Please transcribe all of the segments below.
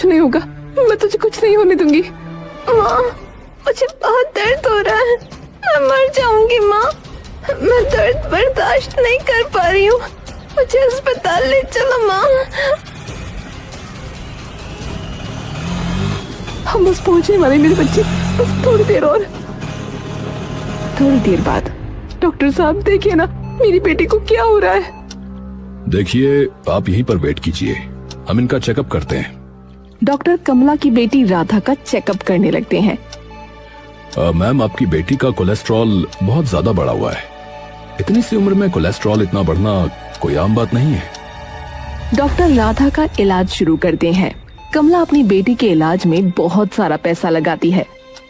नहीं होगा, मैं तुझे कुछ नहीं होने दूंगी। माँ, मुझे बहुत दर्द हो रहा है, मैं मर जाऊंगी माँ। मैं दर्द बर्दाश्त नहीं कर पा रही हूँ, मुझे अस्पताल ले चलो माँ। हम बस पहुंचने वाले मेरी बच्ची, बस थोड़ी देर और। थोड़ी देर बाद, डॉक्टर साहब देखिए ना, मेरी बेटी को क्या हो रहा है। देखिए, आप यहीं पर वेट कीजिए, हम इनका चेकअप करते हैं। डॉक्टर कमला की बेटी राधा का चेकअप करने लगते हैं। मैम, आपकी बेटी का कोलेस्ट्रॉल बहुत ज्यादा बढ़ा हुआ है। इतनी सी उम्र में कोलेस्ट्रॉल इतना बढ़ना कोई आम बात नहीं है। डॉक्टर राधा का इलाज शुरू करते हैं। कमला अपनी बेटी के इलाज में बहुत सारा पैसा लगाती है।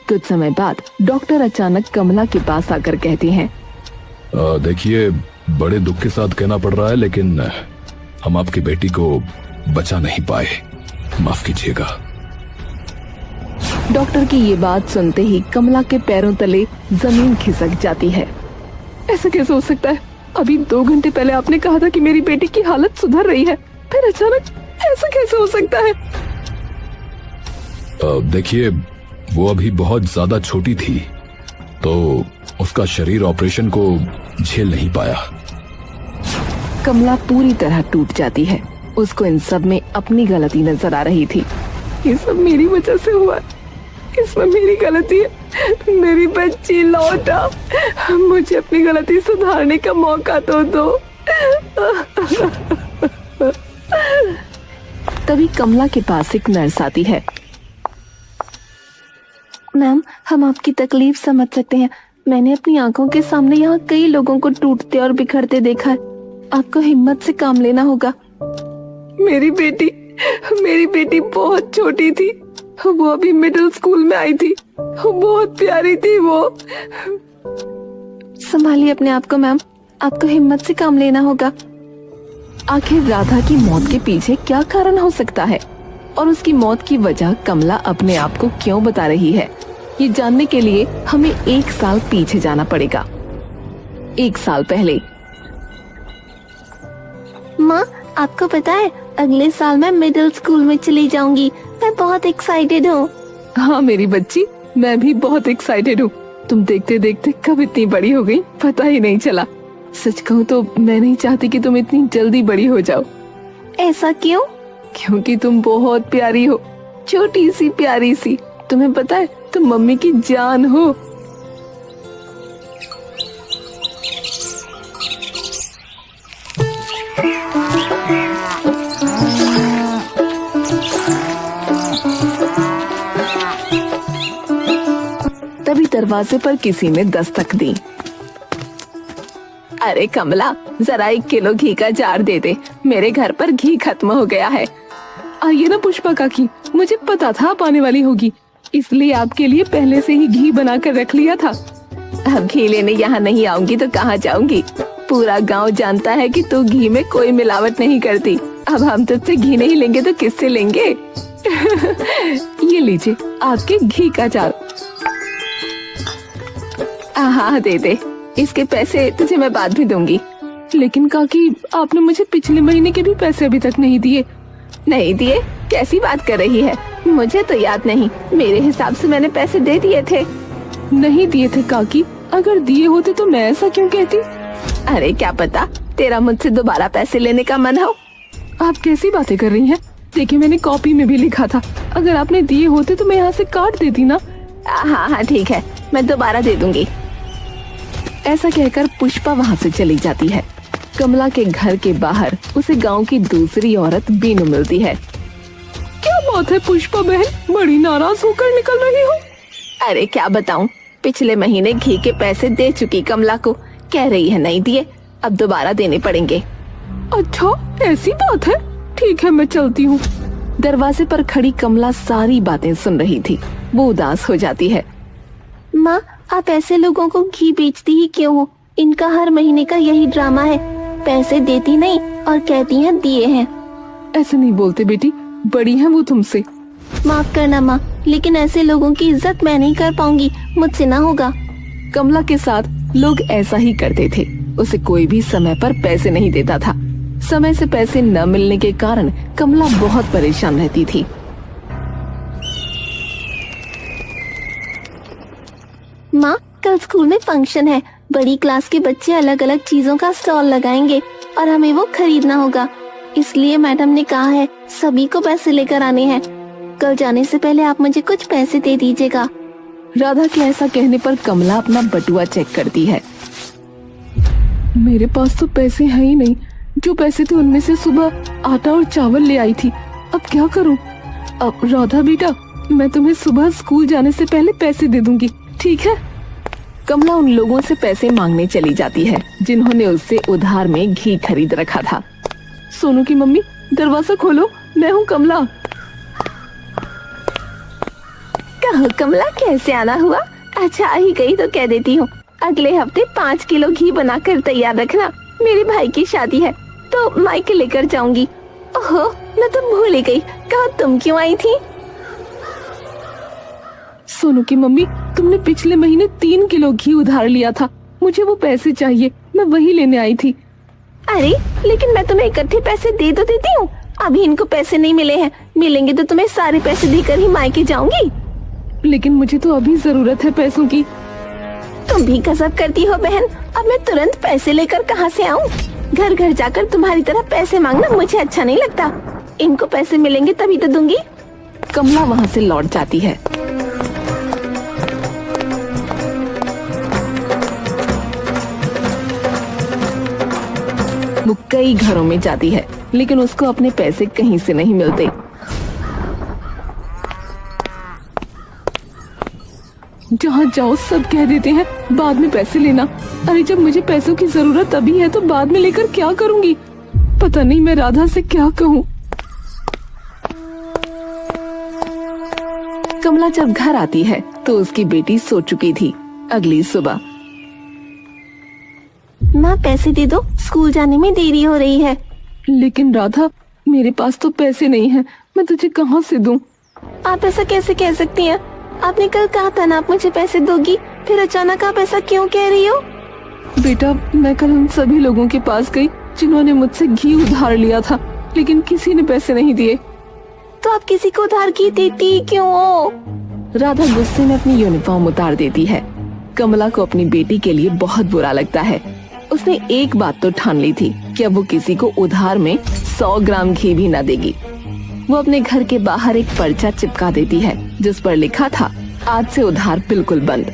कुछ समय बाद डॉक्टर अचानक कमला के पास आकर कहते हैं, देखिए, बड़े दुख के साथ कहना पड़ रहा है, लेकिन हम आपकी बेटी को बचा नहीं पाए, माफ कीजिएगा। डॉक्टर की ये बात सुनते ही कमला के पैरों तले जमीन खिसक जाती है। ऐसा कैसे हो सकता है? अभी 2 घंटे पहले आपने कहा था कि मेरी बेटी की हालत सुधर रही है, फिर अचानक ऐसा कैसे हो सकता है? देखिए, वो अभी बहुत ज्यादा छोटी थी, तो उसका शरीर ऑपरेशन को झेल नहीं पाया। कमला पूरी तरह टूट जाती है। उसको इन सब में अपनी गलती नजर आ रही थी। ये सब मेरी वजह से हुआ, इसमें मेरी गलती है। मेरी बच्ची लौटा, मुझे अपनी गलती सुधारने का मौका तो दो। तभी कमला के पास एक नर्स आती है। मैम, हम आपकी तकलीफ समझ सकते हैं। मैंने अपनी आंखों के सामने यहाँ कई लोगों को टूटते और बिखरते देखा है। आपको हिम्मत से काम लेना होगा। मेरी बेटी बहुत छोटी थी, वो अभी मिडिल स्कूल में आई थी, बहुत प्यारी थी वो। संभालिए अपने आप को मैम, आपको हिम्मत से काम लेना होगा। आखिर राधा की मौत के पीछे क्या कारण हो सकता है और उसकी मौत की वजह कमला अपने आप को क्यों बता रही है, ये जानने के लिए हमें 1 साल पीछे जाना पड़ेगा। 1 साल पहले। माँ, आपको पता है अगले साल मैं मिडिल स्कूल में चली जाऊंगी। मैं बहुत एक्साइटेड हूँ। हाँ मेरी बच्ची, मैं भी बहुत एक्साइटेड हूँ। तुम देखते देखते कब इतनी बड़ी हो गई, पता ही नहीं चला। सच कहूँ तो मैं नहीं चाहती कि तुम इतनी जल्दी बड़ी हो जाओ। ऐसा क्यों? क्योंकि तुम बहुत प्यारी हो, छोटी सी प्यारी सी। तुम्हें पता है, तुम मम्मी की जान हो। तभी दरवाजे पर किसी ने दस्तक दी। अरे कमला, जरा 1 किलो घी का जार दे दे, मेरे घर पर घी खत्म हो गया है। आइए ना पुष्पा काकी, मुझे पता था आप आने वाली होगी, इसलिए आपके लिए पहले से ही घी बना कर रख लिया था। अब घी लेने यहाँ नहीं आऊंगी तो कहाँ जाऊंगी? पूरा गांव जानता है कि तू घी में कोई मिलावट नहीं करती। अब हम तुझसे घी नहीं लेंगे तो किससे लेंगे? ये लीजिए आपके घी का जार। हाँ दे दे, इसके पैसे तुझे मैं बाद में दूंगी। लेकिन काकी, आपने मुझे पिछले महीने के भी पैसे अभी तक नहीं दिए। नहीं दिए? कैसी बात कर रही है? मुझे तो याद नहीं, मेरे हिसाब से मैंने पैसे दे दिए थे। नहीं दिए थे काकी, अगर दिए होते तो मैं ऐसा क्यों कहती? अरे क्या पता, तेरा मुझसे दोबारा पैसे लेने का मन हो। आप कैसी बातें कर रही हैं? देखिए, मैंने कॉपी में भी लिखा था, अगर आपने दिए होते तो मैं यहाँ से काट देती ना। हाँ ठीक है, मैं दोबारा दे दूंगी। ऐसा कहकर पुष्पा वहाँ से चली जाती है। कमला के घर के बाहर उसे गांव की दूसरी औरत बीनू मिलती है। क्या बात है पुष्पा बहन, बड़ी नाराज होकर निकल रही हो? अरे क्या बताऊं, पिछले महीने घी के पैसे दे चुकी कमला को, कह रही है नहीं दिए, अब दोबारा देने पड़ेंगे। अच्छा ऐसी बात है, ठीक है मैं चलती हूँ। दरवाजे पर खड़ी कमला सारी बातें सुन रही थी। वो उदास हो जाती है। माँ, आप ऐसे लोगों को घी बेचती ही क्यों हो? इनका हर महीने का यही ड्रामा है, पैसे देती नहीं और कहती हैं दिए हैं। ऐसे नहीं बोलते बेटी, बड़ी हैं वो तुमसे। माफ करना माँ, लेकिन ऐसे लोगों की इज्जत मैं नहीं कर पाऊंगी, मुझसे ना होगा। कमला के साथ लोग ऐसा ही करते थे। उसे कोई भी समय पर पैसे नहीं देता था। समय से पैसे न मिलने के कारण कमला बहुत परेशान रहती थी। माँ, कल स्कूल में फंक्शन है। बड़ी क्लास के बच्चे अलग अलग चीजों का स्टॉल लगाएंगे और हमें वो खरीदना होगा। इसलिए मैडम ने कहा है सभी को पैसे लेकर आने हैं। कल जाने से पहले आप मुझे कुछ पैसे दे दीजिएगा। राधा के ऐसा कहने पर कमला अपना बटुआ चेक करती है। मेरे पास तो पैसे हैं ही नहीं। जो पैसे थे उनमें से सुबह आटा और चावल ले आई थी। अब क्या करूं? अब राधा बेटा, मैं तुम्हें सुबह स्कूल जाने से पहले पैसे दे दूंगी, ठीक है? कमला उन लोगों से पैसे मांगने चली जाती है जिन्होंने उससे उधार में घी खरीद रखा था। सोनू की मम्मी, दरवाजा खोलो, मैं हूँ कमला। कहो कमला, कैसे आना हुआ? अच्छा आ ही गई तो कह देती हूँ, अगले हफ्ते 5 किलो घी बनाकर तैयार रखना। मेरे भाई की शादी है तो मायके लेकर जाऊंगी। ओहो, मैं तो भूल ही गई। कहा तुम क्यों आई थी? सोनू की मम्मी, तुमने पिछले महीने 3 किलो घी उधार लिया था। मुझे वो पैसे चाहिए, मैं वही लेने आई थी। अरे लेकिन मैं तुम्हें इकट्ठे पैसे दे तो देती हूँ। अभी इनको पैसे नहीं मिले हैं, मिलेंगे तो तुम्हें सारे पैसे देकर ही मायके जाऊंगी। लेकिन मुझे तो अभी जरूरत है पैसों की। तुम भी गजब करती हो बहन। अब मैं तुरंत पैसे लेकर कहाँ से आऊँ? घर घर जाकर तुम्हारी तरह पैसे मांगना मुझे अच्छा नहीं लगता। इनको पैसे मिलेंगे तभी तो दूंगी। कमला वहाँ से लौट जाती है। वो कई घरों में जाती है लेकिन उसको अपने पैसे कहीं से नहीं मिलते। जहाँ जाओ सब कह देते हैं बाद में पैसे लेना। अरे जब मुझे पैसों की जरूरत तभी है तो बाद में लेकर क्या करूँगी? पता नहीं मैं राधा से क्या कहूँ। कमला जब घर आती है तो उसकी बेटी सो चुकी थी। अगली सुबह, माँ पैसे दे दो, स्कूल जाने में देरी हो रही है। लेकिन राधा, मेरे पास तो पैसे नहीं हैं, मैं तुझे कहाँ से दूं? आप ऐसा कैसे कह सकती हैं? आपने कल कहा था ना आप मुझे पैसे दोगी, फिर अचानक आप ऐसा क्यों कह रही हो? बेटा, मैं कल उन सभी लोगों के पास गई जिन्होंने मुझसे घी उधार लिया था, लेकिन किसी ने पैसे नहीं दिए। तो आप किसी को उधार घी देती क्यों हो? राधा गुस्से में अपनी यूनिफॉर्म उतार देती है। कमला को अपनी बेटी के लिए बहुत बुरा लगता है। उसने एक बात तो ठान ली थी कि अब वो किसी को उधार में 100 ग्राम घी भी न देगी। वो अपने घर के बाहर एक पर्चा चिपका देती है जिस पर लिखा था, आज से उधार बिल्कुल बंद।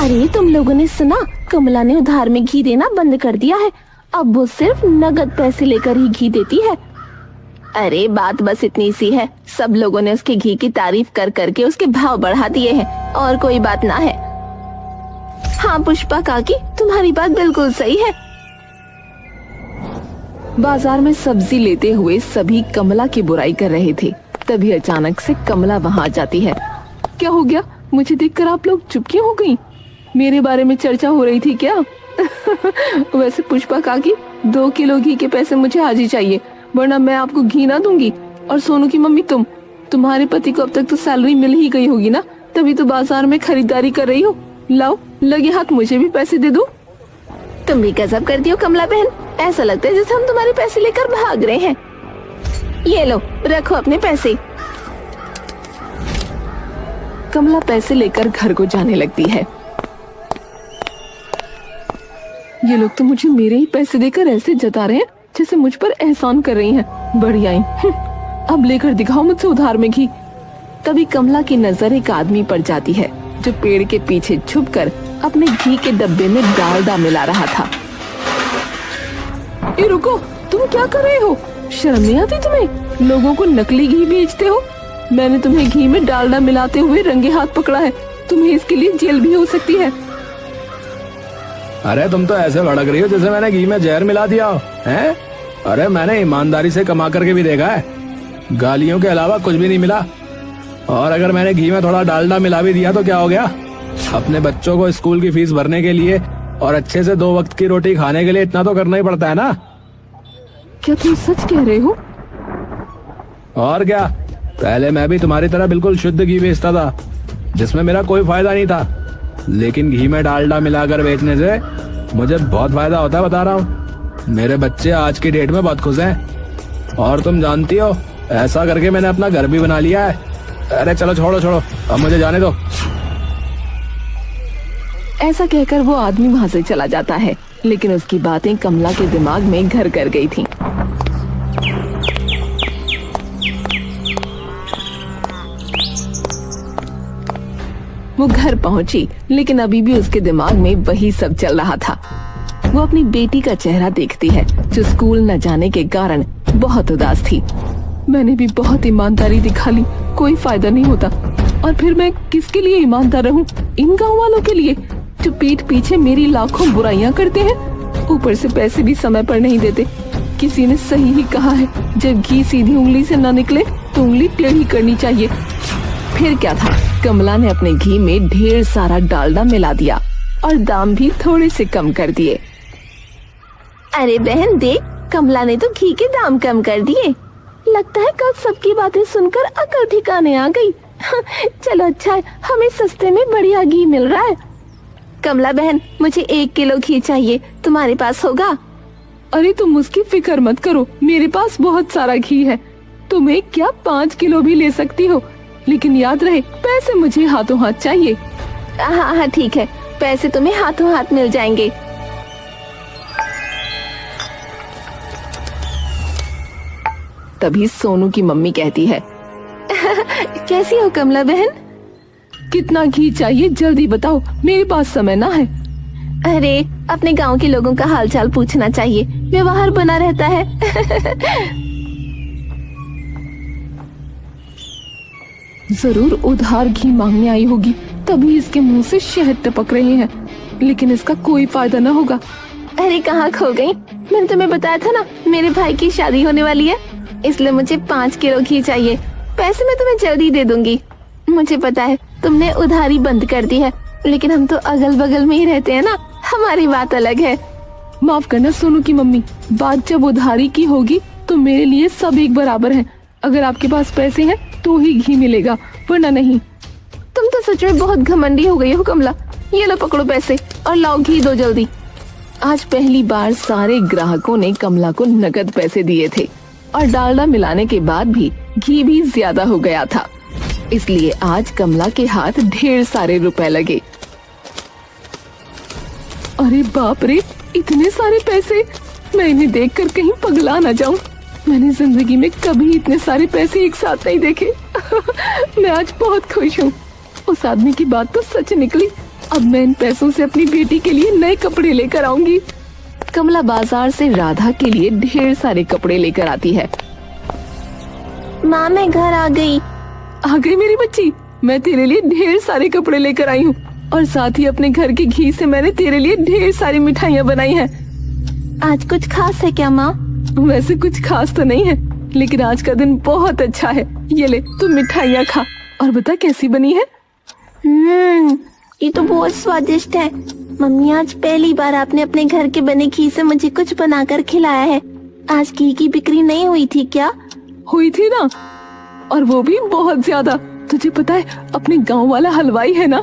अरे तुम लोगों ने सुना, कमला ने उधार में घी देना बंद कर दिया है। अब वो सिर्फ नगद पैसे लेकर ही घी देती है। अरे बात बस इतनी सी है, सब लोगों ने उसके घी की तारीफ कर करके उसके भाव बढ़ा दिए हैं, और कोई बात ना है। हाँ पुष्पा काकी, तुम्हारी बात बिल्कुल सही है। बाजार में सब्जी लेते हुए सभी कमला की बुराई कर रहे थे। तभी अचानक से कमला वहाँ आ जाती है। क्या हो गया? मुझे देखकर आप लोग चुप क्यों हो गई? मेरे बारे में चर्चा हो रही थी क्या? वैसे पुष्पा काकी, 2 किलो घी के पैसे मुझे आज ही चाहिए, वरना मैं आपको घी ना दूंगी। और सोनू की मम्मी, तुम्हारे पति को अब तक तो सैलरी मिल ही गई होगी ना, तभी तो बाजार में खरीदारी कर रही हो। लाओ, लगे हाथ मुझे भी पैसे दे दो। तुम भी गजब करती हो कमला बहन, ऐसा लगता है जैसे हम तुम्हारे पैसे लेकर भाग रहे हैं। ये लो, रखो अपने पैसे। कमला पैसे लेकर घर को जाने लगती है। ये लोग तो मुझे मेरे ही पैसे देकर ऐसे जता रहे हैं जैसे मुझ पर एहसान कर रही हैं। बढ़िया ही। अब लेकर दिखाओ मुझसे उधार में घी। तभी कमला की नजर एक आदमी पर जाती है जो पेड़ के पीछे छुपकर अपने घी के डब्बे में डालडा मिला रहा था। ए रुको, तुम क्या कर रहे हो? शर्म नहीं आती तुम्हें? लोगों को नकली घी बेचते हो। मैंने तुम्हें घी में डालडा मिलाते हुए रंगे हाथ पकड़ा है। तुम्हें इसके लिए जेल भी हो सकती है। अरे तुम तो ऐसे भड़क रही हो जैसे मैंने घी में जहर मिला दिया हो, हैं? अरे मैंने ईमानदारी से कमा करके भी देखा है, गालियों के अलावा कुछ भी नहीं मिला। और अगर मैंने घी में थोड़ा डालडा मिला भी दिया तो क्या हो गया? अपने बच्चों को स्कूल की फीस भरने के लिए और अच्छे से 2 वक्त की रोटी खाने के लिए इतना तो करना ही पड़ता है ना। क्या तुम सच कह रहे हो? और क्या, पहले मैं भी तुम्हारी तरह बिल्कुल शुद्ध घी बेचता था जिसमें मेरा कोई फायदा नहीं था, लेकिन घी में डालडा मिलाकर बेचने से मुझे बहुत फायदा होता है, बता रहा हूँ। मेरे बच्चे आज की डेट में बहुत खुश हैं। और तुम जानती हो, ऐसा करके मैंने अपना घर भी बना लिया है। अरे चलो छोड़ो, अब मुझे जाने दो। ऐसा कहकर वो आदमी वहाँ से चला जाता है, लेकिन उसकी बातें कमला के दिमाग में घर कर गई थीं। वो घर पहुंची, लेकिन अभी भी उसके दिमाग में वही सब चल रहा था। वो अपनी बेटी का चेहरा देखती है, जो स्कूल न जाने के कारण बहुत उदास थी। मैंने भी बहुत ईमानदारी दिखा ली, कोई फायदा नहीं होता। और फिर मैं किसके लिए ईमानदार रहूं? इन गांव वालों के लिए, जो पीठ पीछे मेरी लाखों बुराइयां करते हैं, ऊपर से पैसे भी समय पर नहीं देते। किसी ने सही ही कहा है, जब घी सीधी उंगली से न निकले तो उंगली टेढ़ी करनी चाहिए। फिर क्या था, कमला ने अपने घी में ढेर सारा डालडा मिला दिया और दाम भी थोड़े से कम कर दिए। अरे बहन देख, कमला ने तो घी के दाम कम कर दिए। लगता है कल सबकी बातें सुनकर अकल ठिकाने आ गई। चलो अच्छा है, हमें सस्ते में बढ़िया घी मिल रहा है। कमला बहन, मुझे 1 किलो घी चाहिए, तुम्हारे पास होगा? अरे तुम उसकी फिक्र मत करो, मेरे पास बहुत सारा घी है। तुम्हें क्या 5 किलो भी ले सकती हो, लेकिन याद रहे पैसे मुझे हाथों हाथ चाहिए। हाँ हाँ ठीक है, पैसे तुम्हें हाथों हाथ मिल जाएंगे। तभी सोनू की मम्मी कहती है, कैसी हो कमला बहन? कितना घी चाहिए जल्दी बताओ, मेरे पास समय ना है। अरे अपने गांव के लोगों का हालचाल पूछना चाहिए, व्यवहार बना रहता है। जरूर उधार घी मांगने आई होगी, तभी इसके मुंह से शहद टपक रहे हैं, लेकिन इसका कोई फायदा न होगा। अरे कहाँ खो गई? मैंने तुम्हें बताया था ना, मेरे भाई की शादी होने वाली है, इसलिए मुझे 5 किलो घी चाहिए। पैसे मैं तुम्हें जल्दी दे दूंगी। मुझे पता है तुमने उधारी बंद कर दी है, लेकिन हम तो अगल बगल में ही रहते हैं ना, हमारी बात अलग है। माफ करना सोनू की मम्मी, बात जब उधारी की होगी तो मेरे लिए सब एक बराबर है। अगर आपके पास पैसे हैं तो ही घी मिलेगा, वरना नहीं। तुम तो सच में बहुत घमंडी हो गई हो कमला। ये लो पकड़ो पैसे और लाओ घी दो जल्दी। आज पहली बार सारे ग्राहकों ने कमला को नकद पैसे दिए थे और डालडा मिलाने के बाद भी घी भी ज्यादा हो गया था, इसलिए आज कमला के हाथ ढेर सारे रुपए लगे। अरे बाप रे, इतने सारे पैसे! मैं इन्हें देखकर कहीं पगला ना जाऊं। मैंने जिंदगी में कभी इतने सारे पैसे एक साथ नहीं देखे। मैं आज बहुत खुश हूँ। उस आदमी की बात तो सच निकली। अब मैं इन पैसों से अपनी बेटी के लिए नए कपड़े लेकर आऊंगी। कमला बाजार से राधा के लिए ढेर सारे कपड़े लेकर आती है। माँ मैं घर आ गई। आ गई मेरी बच्ची, मैं तेरे लिए ढेर सारे कपड़े लेकर आई हूँ और साथ ही अपने घर के घी से मैंने तेरे लिए ढेर सारी मिठाइयाँ बनाई हैं। आज कुछ खास है क्या माँ? वैसे कुछ खास तो नहीं है, लेकिन आज का दिन बहुत अच्छा है। ये ले तू मिठाइयाँ खा और बता कैसी बनी है। ये तो बहुत स्वादिष्ट है। मम्मी, आज पहली बार आपने अपने घर के बने घी से मुझे कुछ बनाकर खिलाया है। आज घी की बिक्री नहीं हुई थी क्या? हुई थी ना, और वो भी बहुत ज्यादा। तुझे पता है अपने गांव वाला हलवाई है ना?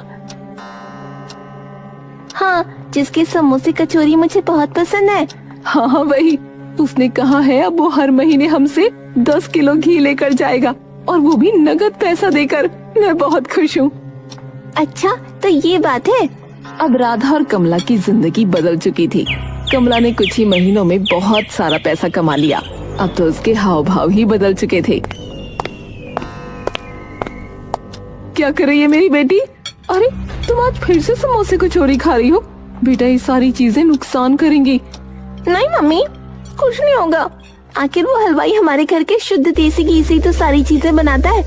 हाँ, जिसके समोसे कचौरी मुझे बहुत पसंद है। हाँ हाँ वही। उसने कहा है अब वो हर महीने हमसे 10 किलो घी लेकर जाएगा, और वो भी नगद पैसा देकर। मैं बहुत खुश हूँ। अच्छा तो ये बात है। अब राधा और कमला की जिंदगी बदल चुकी थी। कमला ने कुछ ही महीनों में बहुत सारा पैसा कमा लिया। अब तो उसके हाव भाव ही बदल चुके थे। क्या कर रही है मेरी बेटी? अरे तुम आज फिर से समोसे को चोरी खा रही हो। बेटा ये सारी चीजें नुकसान करेंगी। नहीं मम्मी, कुछ नहीं होगा। आखिर वो हलवाई हमारे घर के शुद्ध देसी घी से तो सारी चीजें बनाता है,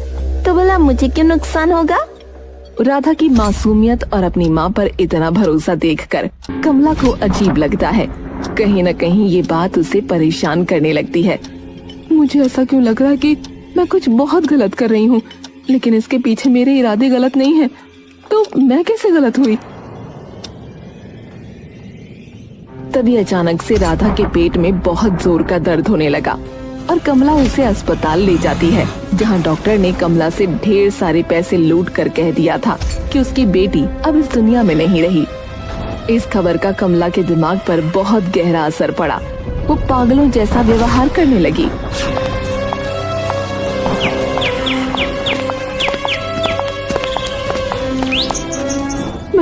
तो भला मुझे क्यों नुकसान होगा? राधा की मासूमियत और अपनी माँ पर इतना भरोसा देखकर कमला को अजीब लगता है। कहीं न कहीं ये बात उसे परेशान करने लगती है। मुझे ऐसा क्यों लग रहा है कि मैं कुछ बहुत गलत कर रही हूँ, लेकिन इसके पीछे मेरे इरादे गलत नहीं है, तो मैं कैसे गलत हुई? तभी अचानक से राधा के पेट में बहुत जोर का दर्द होने लगा और कमला उसे अस्पताल ले जाती है, जहां डॉक्टर ने कमला से ढेर सारे पैसे लूट कर कह दिया था कि उसकी बेटी अब इस दुनिया में नहीं रही। इस खबर का कमला के दिमाग पर बहुत गहरा असर पड़ा। वो पागलों जैसा व्यवहार करने लगी।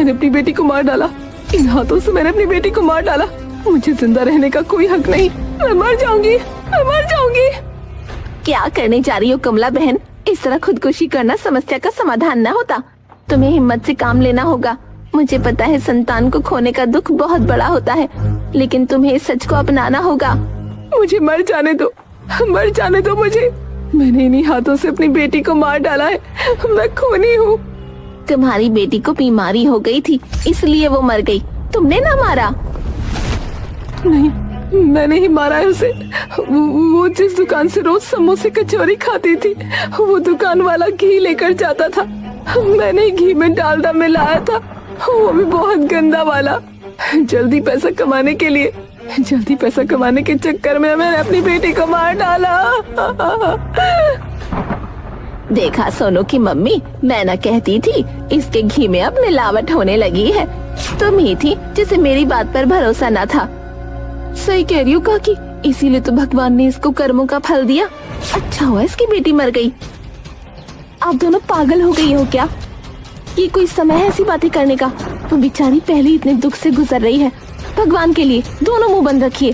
मैंने अपनी बेटी को मार डाला। इन हाथों से मैंने अपनी बेटी को मार डाला। मुझे जिंदा रहने का कोई हक नहीं। मैं मर जाऊंगी, मैं मर जाऊंगी। क्या करने जा रही हो कमला बहन? इस तरह खुदकुशी करना समस्या का समाधान न होता। तुम्हें हिम्मत से काम लेना होगा। मुझे पता है संतान को खोने का दुख बहुत बड़ा होता है, लेकिन तुम्हें इस सच को अपनाना होगा। मुझे मर जाने दो, मर जाने दो मुझे। मैंने इन्हीं हाथों से अपनी बेटी को मार डाला है। मैं खूनी हूँ। तुम्हारी बेटी को बीमारी हो गई थी, इसलिए वो मर गई। तुमने ना मारा? नहीं, मैंने ही मारा है उसे। वो जिस दुकान से रोज समोसे कचौरी खाती थी, वो दुकान वाला घी लेकर जाता था। मैंने घी में डालडा मिलाया था, वो भी बहुत गंदा वाला। जल्दी पैसा कमाने के चक्कर में मैंने अपनी बेटी को मार डाला। देखा सोनू की मम्मी, मैं न कहती थी इसके घी में अब मिलावट होने लगी है। तुम ही थी जिसे मेरी बात पर भरोसा न था। सही कह रही हो काकी, इसीलिए तो भगवान ने इसको कर्मों का फल दिया। अच्छा हुआ इसकी बेटी मर गई। आप दोनों पागल हो गई हो क्या? ये कोई समय है ऐसी बातें करने का? वो बेचारी पहले इतने दुख से गुजर रही है। भगवान के लिए दोनों मुंह बंद रखिए।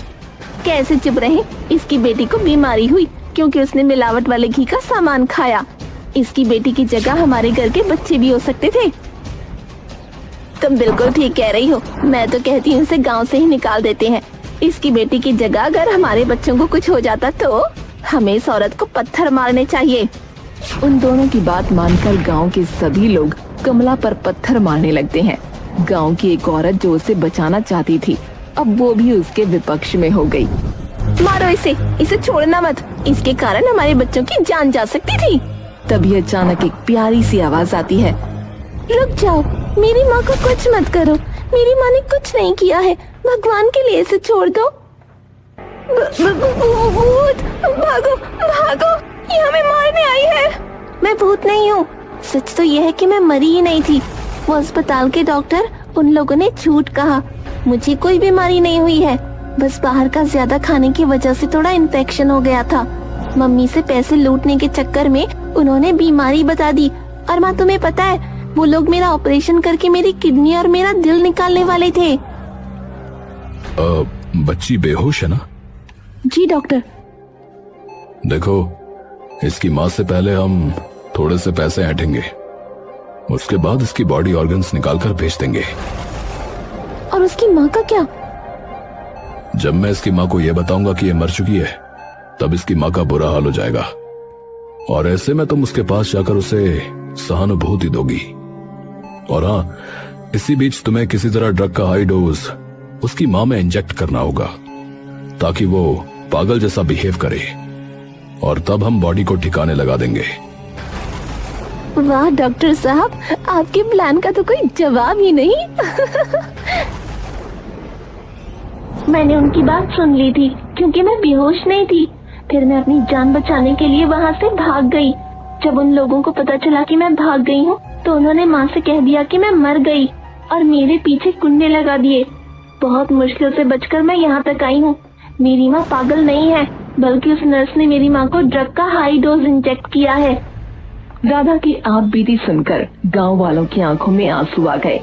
कैसे चुप रहे? इसकी बेटी को बीमारी हुई क्योंकि उसने मिलावट वाले घी का सामान खाया। इसकी बेटी की जगह हमारे घर के बच्चे भी हो सकते थे। तुम बिल्कुल ठीक कह रही हो। मैं तो कहती हूँ इसे गाँव से ही निकाल देते हैं। इसकी बेटी की जगह अगर हमारे बच्चों को कुछ हो जाता तो हमें इस औरत को पत्थर मारने चाहिए। उन दोनों की बात मानकर गांव के सभी लोग कमला पर पत्थर मारने लगते हैं। गांव की एक औरत जो उसे बचाना चाहती थी, अब वो भी उसके विपक्ष में हो गई। मारो इसे छोड़ना मत। इसके कारण हमारे बच्चों की जान जा सकती थी। तभी अचानक एक प्यारी सी आवाज आती है। रुक जाओ, मेरी माँ को कुछ मत करो। मेरी माँ ने कुछ नहीं किया है। भगवान के लिए इसे छोड़ दो। भूत, भागो भागो, ये हमें मारने आई है। मैं भूत नहीं हूँ। सच तो यह है कि मैं मरी ही नहीं थी। वो अस्पताल के डॉक्टर, उन लोगों ने झूठ कहा। मुझे कोई बीमारी नहीं हुई है। बस बाहर का ज्यादा खाने की वजह से थोड़ा इन्फेक्शन हो गया था। मम्मी से पैसे लूटने के चक्कर में उन्होंने बीमारी बता दी। और माँ, तुम्हें पता है, वो लोग मेरा ऑपरेशन करके मेरी किडनी और मेरा दिल निकालने वाले थे। बच्ची बेहोश है ना? जी डॉक्टर। देखो, इसकी माँ से पहले हम थोड़े से पैसे ऐंठेंगे, उसके बाद इसकी बॉडी ऑर्गन्स निकालकर भेज देंगे। और उसकी माँ का क्या? जब मैं इसकी माँ को यह बताऊंगा कि ये मर चुकी है, तब इसकी माँ का बुरा हाल हो जाएगा। और ऐसे में तुम उसके पास जाकर उसे सहानुभूति दोगी। और हाँ, इसी बीच तुम्हें किसी तरह ड्रग का हाई डोज उसकी माँ में इंजेक्ट करना होगा, ताकि वो पागल जैसा बिहेव करे। और तब हम बॉडी को ठिकाने लगा देंगे। वाह डॉक्टर साहब, आपके प्लान का तो कोई जवाब ही नहीं। मैंने उनकी बात सुन ली थी क्योंकि मैं बेहोश नहीं थी। फिर मैं अपनी जान बचाने के लिए वहाँ से भाग गई। जब उन लोगों को पता चला कि मैं भाग गई हूँ, तो उन्होंने माँ से कह दिया कि मैं मर गई और मेरे पीछे कुंडे लगा दिए। बहुत मुश्किल से बचकर मैं यहाँ तक आई हूँ। मेरी माँ पागल नहीं है, बल्कि उस नर्स ने मेरी माँ को ड्रग का हाई डोज इंजेक्ट किया है। राधा की आप बीती सुनकर गांव वालों की आंखों में आंसू आ गए।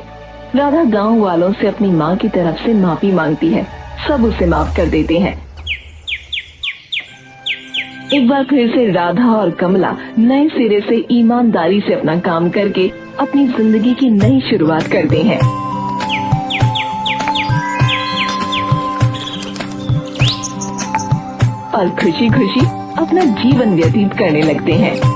राधा गांव वालों से अपनी माँ की तरफ से माफी मांगती है। सब उसे माफ कर देते हैं। एक बार फिर से राधा और कमला नए सिरे से ईमानदारी से अपना काम करके अपनी जिंदगी की नई शुरुआत करते हैं। और खुशी खुशी अपना जीवन व्यतीत करने लगते हैं।